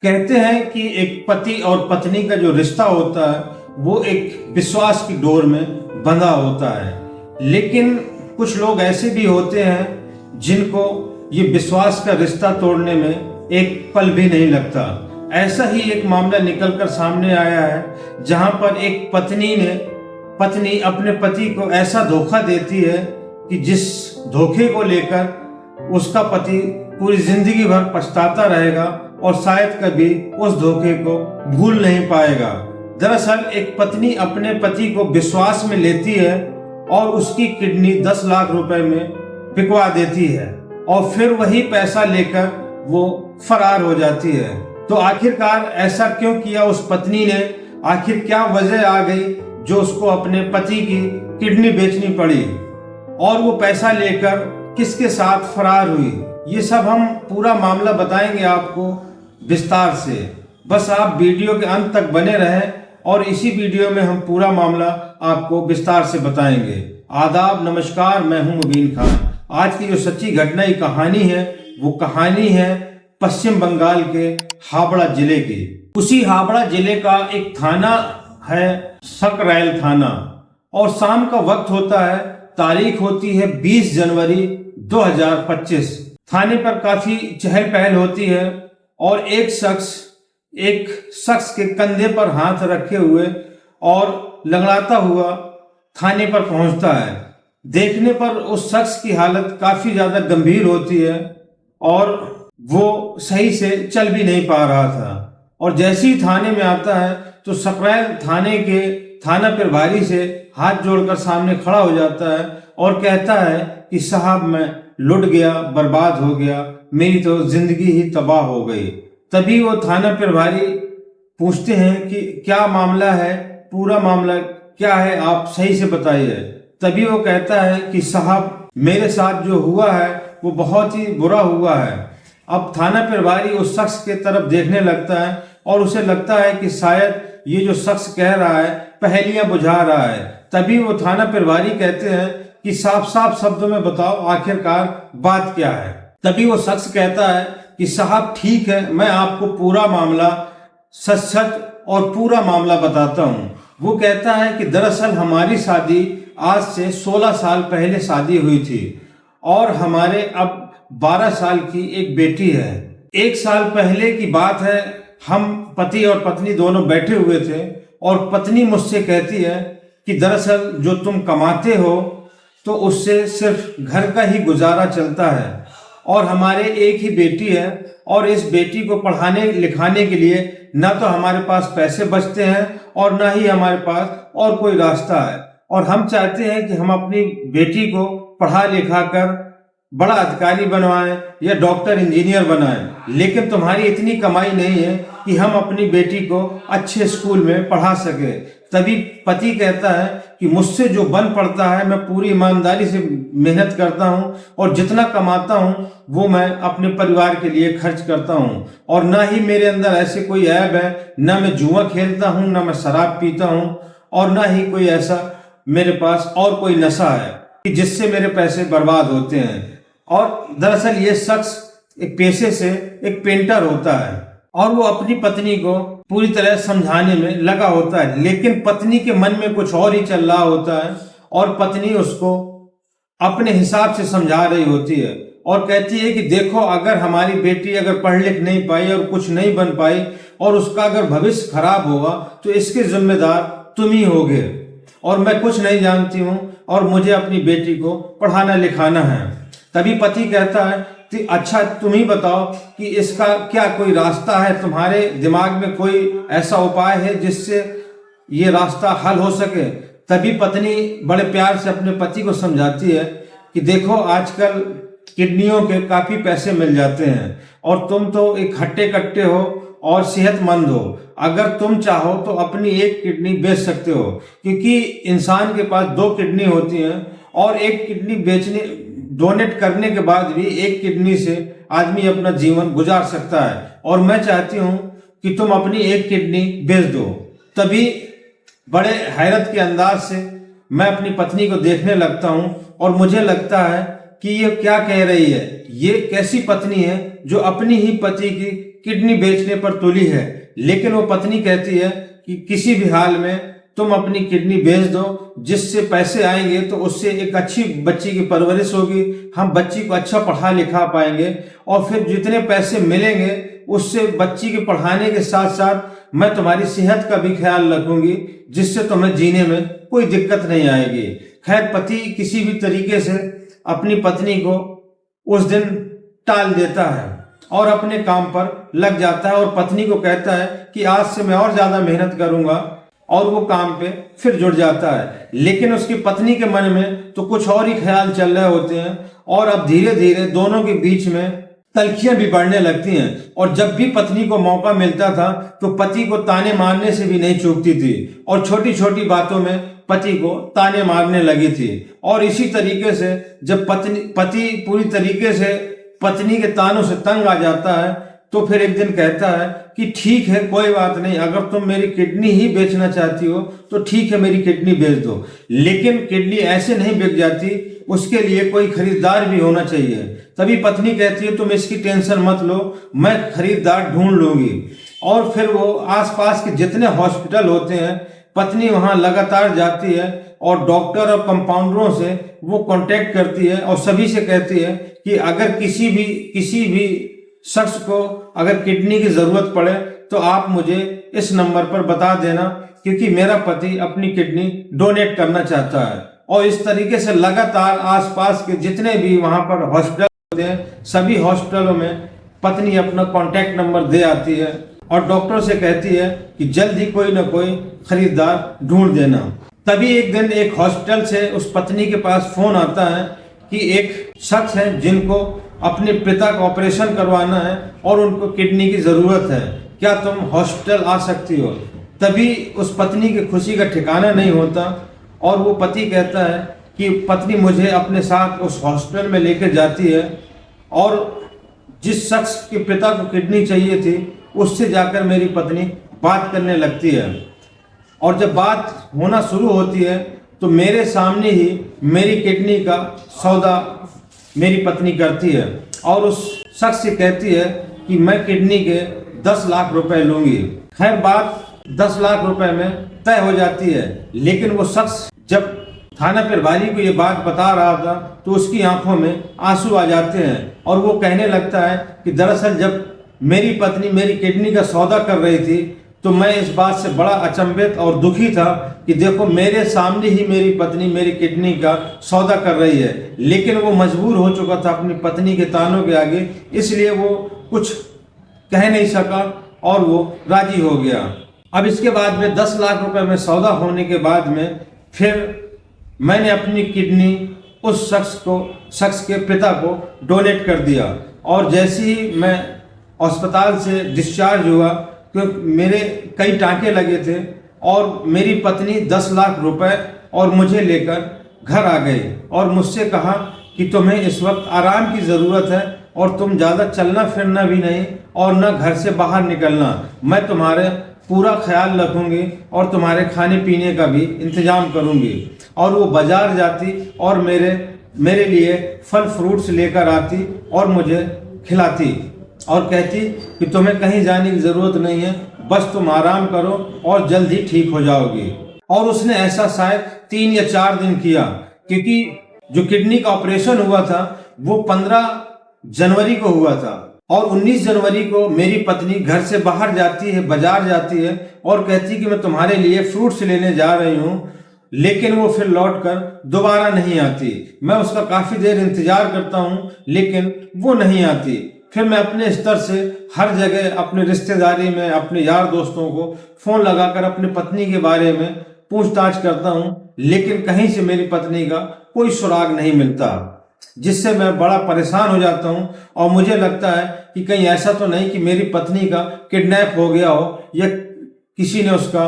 कहते हैं कि एक पति और पत्नी का जो रिश्ता होता है वो एक विश्वास की डोर में बंधा होता है। लेकिन कुछ लोग ऐसे भी होते हैं जिनको ये विश्वास का रिश्ता तोड़ने में एक पल भी नहीं लगता। ऐसा ही एक मामला निकलकर सामने आया है जहां पर एक पत्नी अपने पति को ऐसा धोखा देती है कि जिस धोखे को लेकर उसका पति पूरी जिंदगी भर पछताता रहेगा और शायद कभी उस धोखे को भूल नहीं पाएगा। दरअसल एक पत्नी अपने पति को विश्वास में लेती है और उसकी किडनी 10 लाख रुपए में बिकवा देती है और फिर वही पैसा लेकर वो फरार हो जाती है। तो आखिरकार ऐसा क्यों किया उस पत्नी ने? आखिर क्या वजह आ गई जो उसको अपने पति की किडनी बेचनी पड़ी और वो पैसा लेकर किसके साथ फरार हुई? ये सब हम पूरा मामला बताएंगे आपको विस्तार से। बस आप वीडियो के अंत तक बने रहें और इसी वीडियो में हम पूरा मामला आपको विस्तार से बताएंगे। आदाब, नमस्कार, मैं हूं मुबीन खान। आज की जो सच्ची घटना की कहानी है वो कहानी है पश्चिम बंगाल के हावड़ा जिले की। उसी हावड़ा जिले का एक थाना है सकरैल थाना और शाम का वक्त होता है। तारीख होती है 20 जनवरी 2025। थाने पर काफी चहल पहल होती है और एक शख्स के कंधे पर हाथ रखे हुए और लंगड़ाता हुआ थाने पर पहुंचता है। देखने पर उस शख्स की हालत काफी ज्यादा गंभीर होती है और वो सही से चल भी नहीं पा रहा था। और जैसे ही थाने में आता है तो सकरैल थाने के थाना प्रभारी से हाथ जोड़कर सामने खड़ा हो जाता है और कहता है कि साहब, मैं लुट गया, बर्बाद हो गया, मेरी तो जिंदगी ही तबाह हो गई। तभी वो थाना प्रभारी पूछते हैं कि क्या मामला है, पूरा मामला क्या है, आप सही से बताइए। तभी वो कहता है कि साहब, मेरे साथ जो हुआ है वो बहुत ही बुरा हुआ है। अब थाना प्रभारी उस शख्स के तरफ देखने लगता है और उसे लगता है कि शायद ये जो शख्स कह रहा है पहेलियां बुझा रहा है। तभी वो थाना प्रभारी कहते हैं कि साफ साफ शब्दों में बताओ आखिरकार बात क्या है। तभी वो शख्स कहता है कि साहब ठीक है, मैं आपको पूरा मामला सच और पूरा मामला बताता हूँ। वो कहता है कि दरअसल हमारी शादी आज से 16 साल पहले शादी हुई थी और हमारे अब 12 साल की एक बेटी है। 1 साल पहले की बात है, हम पति और पत्नी दोनों बैठे हुए थे और पत्नी मुझसे कहती है कि दरअसल जो तुम कमाते हो तो उससे सिर्फ घर का ही गुजारा चलता है और हमारे एक ही बेटी है और इस बेटी को पढ़ाने लिखाने के लिए ना तो हमारे पास पैसे बचते हैं और ना ही हमारे पास और कोई रास्ता है। और हम चाहते हैं कि हम अपनी बेटी को पढ़ा लिखा कर बड़ा अधिकारी बनवाएं या डॉक्टर इंजीनियर बनाएं, लेकिन तुम्हारी इतनी कमाई नहीं है कि हम अपनी बेटी को अच्छे स्कूल में पढ़ा सके। तभी पति कहता है कि मुझसे जो बन पड़ता है मैं पूरी ईमानदारी से मेहनत करता हूँ और जितना कमाता हूँ वो मैं अपने परिवार के लिए खर्च करता हूँ और ना ही मेरे अंदर ऐसे कोई ऐब है, ना मैं जुआ खेलता हूँ, ना मैं शराब पीता हूँ और ना ही कोई ऐसा मेरे पास और कोई नशा है कि जिससे मेरे पैसे बर्बाद होते हैं। और दरअसल ये शख्स एक पेशे से एक पेंटर होता है और वो अपनी पत्नी को पूरी तरह समझाने में लगा होता है, लेकिन पत्नी के मन में कुछ और ही चल रहा होता है और पत्नी उसको अपने हिसाब से समझा रही होती है और कहती है कि देखो, अगर हमारी बेटी अगर पढ़ लिख नहीं पाई और कुछ नहीं बन पाई और उसका अगर भविष्य खराब होगा तो इसके जिम्मेदार तुम ही होगे और मैं कुछ नहीं जानती हूँ और मुझे अपनी बेटी को पढ़ाना लिखाना है। तभी पति कहता है कि अच्छा, तुम ही बताओ कि इसका क्या कोई रास्ता है, तुम्हारे दिमाग में कोई ऐसा उपाय है जिससे ये रास्ता हल हो सके। तभी पत्नी बड़े प्यार से अपने पति को समझाती है कि देखो, आजकल किडनियों के काफी पैसे मिल जाते हैं और तुम तो एक हट्टे कट्टे हो और सेहतमंद हो। अगर तुम चाहो तो अपनी एक किडनी बेच सकते हो, क्योंकि इंसान के पास 2 किडनी होती हैं और एक किडनी डोनेट करने के बाद भी एक किडनी से आदमी अपना जीवन गुजार सकता है और मैं चाहती हूं कि तुम अपनी एक किडनी बेच दो। तभी बड़े हैरत के अंदाज से मैं अपनी पत्नी को देखने लगता हूं और मुझे लगता है कि ये क्या कह रही है, ये कैसी पत्नी है जो अपनी ही पति की किडनी बेचने पर तुली है, लेकिन वो पत्नी कहती है कि किसी भी हाल में तुम अपनी किडनी बेच दो, जिससे पैसे आएंगे तो उससे एक अच्छी बच्ची की परवरिश होगी, हम बच्ची को अच्छा पढ़ा लिखा पाएंगे और फिर जितने पैसे मिलेंगे उससे बच्ची के पढ़ाने के साथ साथ मैं तुम्हारी सेहत का भी ख्याल रखूंगी, जिससे तुम्हें जीने में कोई दिक्कत नहीं आएगी। खैर, पति किसी भी तरीके से अपनी पत्नी को उस दिन टाल देता है और अपने काम पर लग जाता है और पत्नी को कहता है कि आज से मैं और ज्यादा मेहनत करूंगा, और वो काम पे फिर जुड़ जाता है। लेकिन उसकी पत्नी के मन में तो कुछ और ही ख्याल चल रहे होते हैं और अब धीरे धीरे दोनों के बीच में तल्खियां भी बढ़ने लगती हैं। और जब भी पत्नी को मौका मिलता था तो पति को ताने मारने से भी नहीं चूकती थी और छोटी छोटी बातों में पति को ताने मारने लगी थी। और इसी तरीके से जब पति पूरी तरीके से पत्नी के तानों से तंग आ जाता है तो फिर एक दिन कहता है कि ठीक है, कोई बात नहीं, अगर तुम मेरी किडनी ही बेचना चाहती हो तो ठीक है, मेरी किडनी बेच दो, लेकिन किडनी ऐसे नहीं बिक जाती, उसके लिए कोई खरीदार भी होना चाहिए। तभी पत्नी कहती है तुम इसकी टेंशन मत लो, मैं खरीदार ढूंढ लूंगी। और फिर वो आसपास के जितने हॉस्पिटल होते हैं पत्नी वहां लगातार जाती है और डॉक्टर और कंपाउंडरों से वो कांटेक्ट करती है और सभी से कहती है कि अगर किसी भी शख्स को अगर किडनी की जरूरत पड़े तो आप मुझे इस नंबर पर बता देना, क्योंकि मेरा पति अपनी किडनी डोनेट करना चाहता है। और इस तरीके से लगातार आसपास के जितने भी वहां पर हॉस्पिटल होते हैं सभी हॉस्पिटलों में पत्नी अपना कॉन्टैक्ट नंबर दे आती है और डॉक्टर से कहती है कि जल्द ही कोई ना कोई खरीदार ढूंढ देना। तभी एक दिन एक हॉस्पिटल से उस पत्नी के पास फोन आता है कि एक शख्स है जिनको अपने पिता का ऑपरेशन करवाना है और उनको किडनी की जरूरत है, क्या तुम हॉस्पिटल आ सकती हो। तभी उस पत्नी की खुशी का ठिकाना नहीं होता और वो पति कहता है कि पत्नी मुझे अपने साथ उस हॉस्पिटल में लेकर जाती है और जिस शख्स के पिता को किडनी चाहिए थी उससे जाकर मेरी पत्नी बात करने लगती है। और जब बात होना शुरू होती है तो मेरे सामने ही मेरी किडनी का सौदा मेरी पत्नी करती है और उस शख्स से कहती है कि मैं किडनी के 10 लाख रुपए लूंगी। खैर, बात 10 लाख रुपए में तय हो जाती है, लेकिन वो शख्स जब थाना प्रभारी को ये बात बता रहा था तो उसकी आंखों में आंसू आ जाते हैं और वो कहने लगता है कि दरअसल जब मेरी पत्नी मेरी किडनी का सौदा कर रही थी तो मैं इस बात से बड़ा अचंभित और दुखी था कि देखो मेरे सामने ही मेरी पत्नी मेरी किडनी का सौदा कर रही है, लेकिन वो मजबूर हो चुका था अपनी पत्नी के तानों के आगे, इसलिए वो कुछ कह नहीं सका और वो राजी हो गया। अब इसके बाद में 10 लाख रुपए में सौदा होने के बाद में फिर मैंने अपनी किडनी उस शख्स के पिता को डोनेट कर दिया। और जैसे ही मैं अस्पताल से डिस्चार्ज हुआ क्योंकि मेरे कई टाँके लगे थे और मेरी पत्नी 10 लाख रुपए और मुझे लेकर घर आ गई और मुझसे कहा कि तुम्हें इस वक्त आराम की ज़रूरत है और तुम ज़्यादा चलना फिरना भी नहीं और न घर से बाहर निकलना, मैं तुम्हारे पूरा ख्याल रखूंगी और तुम्हारे खाने पीने का भी इंतजाम करूंगी। और वो बाजार जाती और मेरे लिए फल फ्रूट्स लेकर आती और मुझे खिलाती और कहती कि तुम्हें कहीं जाने की ज़रूरत नहीं है, बस तुम आराम करो और जल्द ही ठीक हो जाओगी। और उसने ऐसा शायद 3 या 4 दिन किया, क्योंकि जो किडनी का ऑपरेशन हुआ था वो 15 जनवरी को हुआ था और 19 जनवरी को मेरी पत्नी घर से बाहर जाती है, बाजार जाती है और कहती कि मैं तुम्हारे लिए फ्रूट्स लेने जा रही हूँ, लेकिन वो फिर लौटकर दोबारा नहीं आती। मैं उसका काफ़ी देर इंतजार करता हूँ लेकिन वो नहीं आती। फिर मैं अपने स्तर से हर जगह अपने रिश्तेदारी में अपने यार दोस्तों को फ़ोन लगाकर अपनी पत्नी के बारे में पूछताछ करता हूँ, लेकिन कहीं से मेरी पत्नी का कोई सुराग नहीं मिलता, जिससे मैं बड़ा परेशान हो जाता हूँ और मुझे लगता है कि कहीं ऐसा तो नहीं कि मेरी पत्नी का किडनैप हो गया हो या किसी ने उसका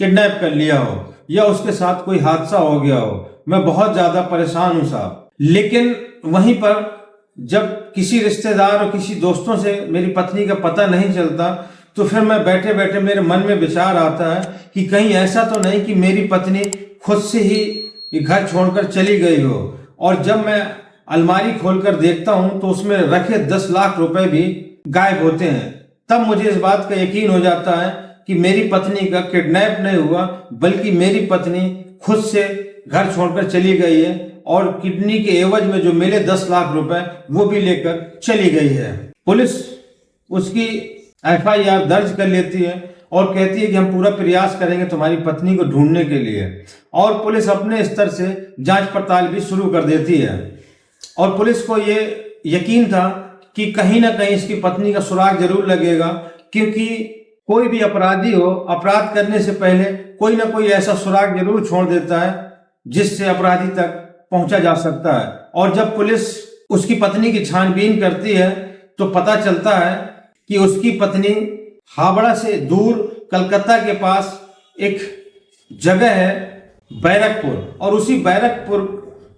किडनैप कर लिया हो या उसके साथ कोई हादसा हो गया हो। मैं बहुत ज़्यादा परेशान हूँ साहब। लेकिन वहीं पर जब किसी रिश्तेदार और किसी दोस्तों से मेरी पत्नी का पता नहीं चलता तो फिर मैं बैठे बैठे मेरे मन में विचार आता है कि कहीं ऐसा तो नहीं कि मेरी पत्नी खुद से ही घर छोड़कर चली गई हो। और जब मैं अलमारी खोलकर देखता हूं तो उसमें रखे 10 लाख रुपए भी गायब होते हैं। तब मुझे इस बात का यकीन हो जाता है कि मेरी पत्नी का किडनैप नहीं हुआ, बल्कि मेरी पत्नी खुद से घर छोड़कर चली गई है और किडनी के एवज में जो मिले 10 लाख रुपए वो भी लेकर चली गई है। पुलिस उसकी FIR दर्ज कर लेती है और कहती है कि हम पूरा प्रयास करेंगे तुम्हारी पत्नी को ढूंढने के लिए, और पुलिस अपने स्तर से जांच पड़ताल भी शुरू कर देती है। और पुलिस को ये यकीन था कि कहीं ना कहीं इसकी पत्नी का सुराग जरूर लगेगा, क्योंकि कोई भी अपराधी हो, अपराध करने से पहले कोई ना कोई ऐसा सुराग जरूर छोड़ देता है जिससे अपराधी तक पहुंचा जा सकता है। और जब पुलिस उसकी पत्नी की छानबीन करती है तो पता चलता है कि उसकी पत्नी हावड़ा से दूर कलकत्ता के पास एक जगह है बैरकपुर, और उसी बैरकपुर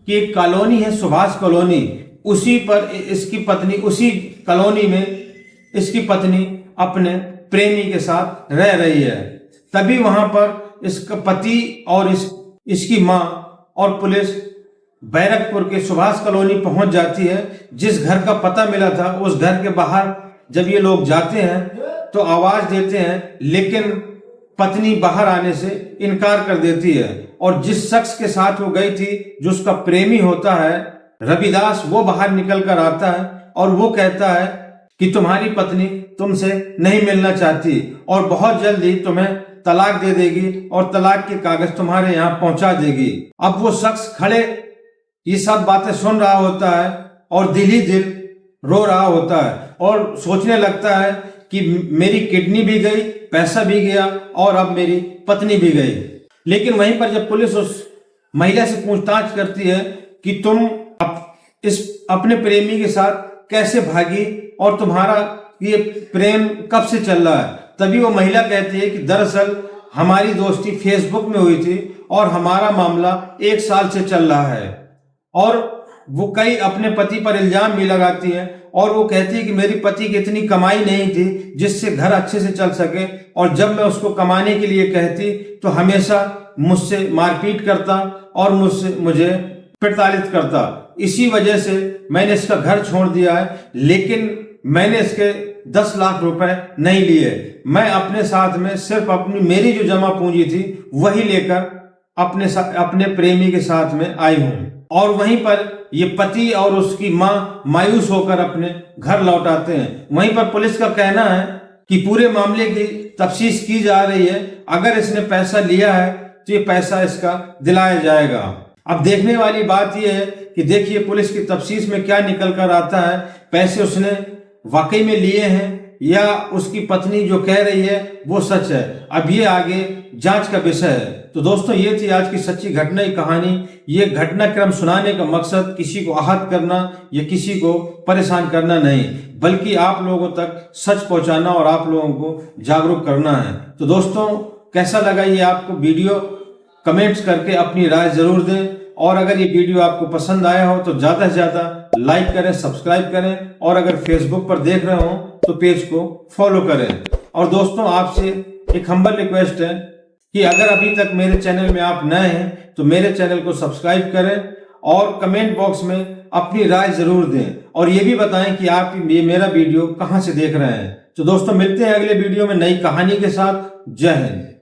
की एक कॉलोनी है सुभाष कॉलोनी, उसी पर इसकी पत्नी, उसी कॉलोनी में इसकी पत्नी अपने प्रेमी के साथ रह रही है। तभी वहां पर इसका पति और इसकी माँ और पुलिस बैरकपुर के सुभाष कॉलोनी पहुंच जाती है। जिस घर का पता मिला था उस घर के बाहर जब ये लोग जाते हैं तो आवाज देते हैं, लेकिन पत्नी बाहर आने से इनकार कर देती है। और जिस शख्स के साथ वो गई थी, जो उसका प्रेमी होता है रविदास, वो बाहर निकल कर आता है और वो कहता है कि तुम्हारी पत्नी तुमसे नहीं मिलना चाहती और बहुत जल्दी तुम्हें तलाक दे देगी और तलाक के कागज तुम्हारे यहाँ पहुंचा देगी। अब वो शख्स खड़े ये सब बातें सुन रहा होता है और दिल ही दिल रो रहा होता है और सोचने लगता है कि मेरी किडनी भी गई, पैसा भी गया और अब मेरी पत्नी भी गई। लेकिन वहीं पर जब पुलिस उस महिला से पूछताछ करती है कि तुम इस अपने प्रेमी के साथ कैसे भागी और तुम्हारा ये प्रेम कब से चल रहा है, तभी वो महिला कहती है कि दरअसल हमारी दोस्ती फेसबुक में हुई थी और हमारा मामला 1 साल से चल रहा है। और वो कई अपने पति पर इल्जाम भी लगाती है और वो कहती है कि मेरी पति की इतनी कमाई नहीं थी जिससे घर अच्छे से चल सके, और जब मैं उसको कमाने के लिए कहती तो हमेशा मुझसे मारपीट करता और मुझे प्रताड़ित करता। इसी वजह से मैंने इसका घर छोड़ दिया है, लेकिन मैंने इसके 10 लाख रुपए नहीं लिए। मैं अपने साथ में सिर्फ मेरी जो जमा पूंजी थी वही लेकर अपने प्रेमी के साथ में आई हूं। और वहीं पर ये पति और उसकी माँ मायूस होकर अपने घर लौट आते हैं। वहीं पर पुलिस का कहना है कि पूरे मामले की तफ्तीश की जा रही है, अगर इसने पैसा लिया है तो ये पैसा इसका दिलाया जाएगा। अब देखने वाली बात यह है कि देखिए पुलिस की तफ्तीश में क्या निकल कर आता है, पैसे उसने वाकई में लिए हैं या उसकी पत्नी जो कह रही है वो सच है। अब ये आगे जांच का विषय है। तो दोस्तों, ये थी आज की सच्ची घटना की कहानी। ये घटनाक्रम सुनाने का मकसद किसी को आहत करना या किसी को परेशान करना नहीं, बल्कि आप लोगों तक सच पहुंचाना और आप लोगों को जागरूक करना है। तो दोस्तों, कैसा लगा ये आपको वीडियो, कमेंट्स करके अपनी राय जरूर दें। और अगर ये वीडियो आपको पसंद आया हो तो ज्यादा से ज्यादा लाइक करें, सब्सक्राइब करें, और अगर फेसबुक पर देख रहे हो तो पेज को फॉलो करें। और दोस्तों, आपसे एक हम्बल रिक्वेस्ट है कि अगर अभी तक मेरे चैनल में आप नए हैं तो मेरे चैनल को सब्सक्राइब करें और कमेंट बॉक्स में अपनी राय जरूर दें, और ये भी बताएं कि आप ये मेरा वीडियो कहां से देख रहे हैं। तो दोस्तों, मिलते हैं अगले वीडियो में नई कहानी के साथ। जय हिंद।